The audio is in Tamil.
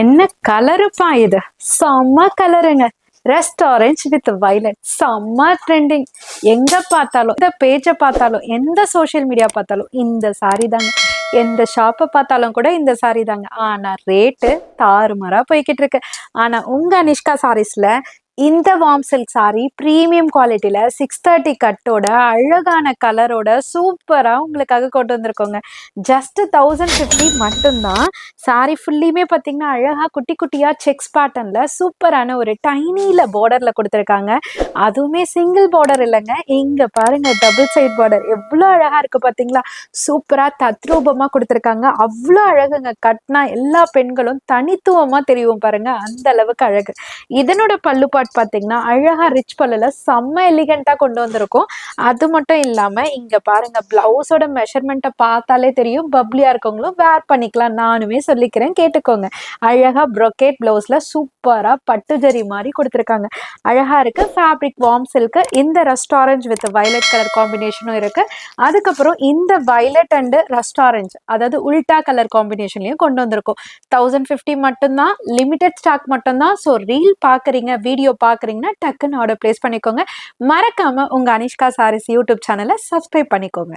என்ன கலருப்பா இது? செம்ம கலருங்க. Rest orange with violet. செம்ம ட்ரெண்டிங். எங்க பார்த்தாலும், இந்த பேஜ பார்த்தாலும், எந்த சோஷியல் மீடியா பார்த்தாலும் இந்த சாரி தாங்க. எந்த ஷாப்ப பார்த்தாலும் கூட இந்த சாரி தாங்க. ஆனா ரேட்டு தாறுமாறா போய்க்கிட்டு இருக்கு. ஆனா உங்க அனிஷ்கா சாரீஸ்ல இந்த வார்ம் சில்க் சாரி பிரீமியம் குவாலிட்டில 630 கட்டோட அழகான கலரோட சூப்பரா உங்களுக்காக கொண்டு வந்திருக்கோங்க. ஜஸ்ட் 1050 மட்டும்தான். சாரி ஃபுல்லியுமே பார்த்தீங்கன்னா அழகா குட்டி குட்டியா செக்ஸ் பேட்டர்ன்ல சூப்பரான ஒரு டைனில பார்டர்ல கொடுத்துருக்காங்க. அதுவுமே சிங்கிள் பார்டர் இல்லைங்க. இங்க பாருங்க டபுள் சைட் பார்டர் எவ்வளோ அழகா இருக்கு பார்த்தீங்களா? சூப்பரா தத்ரூபமா கொடுத்துருக்காங்க. அவ்வளோ அழகுங்க. கட்னா எல்லா பெண்களும் தனித்துவமா தெரியும் பாருங்க. அந்த அளவுக்கு அழகு. இதனோட பல்லு பார்ட் பார்த்தீங்கன்னா அழகா ரிச் பல்லுல செம்ம எலிகண்டா கொண்டு வந்திருக்கும். அது மட்டும் இல்லாம இங்க பாருங்க பிளவுஸோட மெஷர்மெண்ட்டை பார்த்தாலே தெரியும். பப்ளியா இருக்கவங்களும் வேர் பண்ணிக்கலாம். நானுமே சொல்லிக்கிறேன், கேட்டுக்கோங்க. அழகா ப்ரொக்கேட் பிளவுஸ்ல சூப்பரா பட்டு ஜரி மாதிரி கொடுத்துருக்காங்க. அழகா இருக்கு. Fabric warm silk. இந்த rust orange with violet colour காம்பினேஷனும் இருக்கு. அதுக்கப்புறம் இந்த வயலட் அண்ட் ரஸ்ட் ஆரஞ்ச், அதாவது உல்டா கலர் காம்பினேஷன்லயும் கொண்டு வந்திருக்கும். 1050 மட்டும்தான். லிமிடெட் ஸ்டாக் மட்டும்தான். ஸோ ரீல் பார்க்குறீங்க, வீடியோ பார்க்குறீங்கன்னா டக்குன்னு ஆர்டர் பிளேஸ் பண்ணிக்கோங்க. மறக்காம உங்க அனிஷ்கா சாரீஸ் யூடியூப் சேனலை சப்ஸ்கிரைப் பண்ணிக்கோங்க.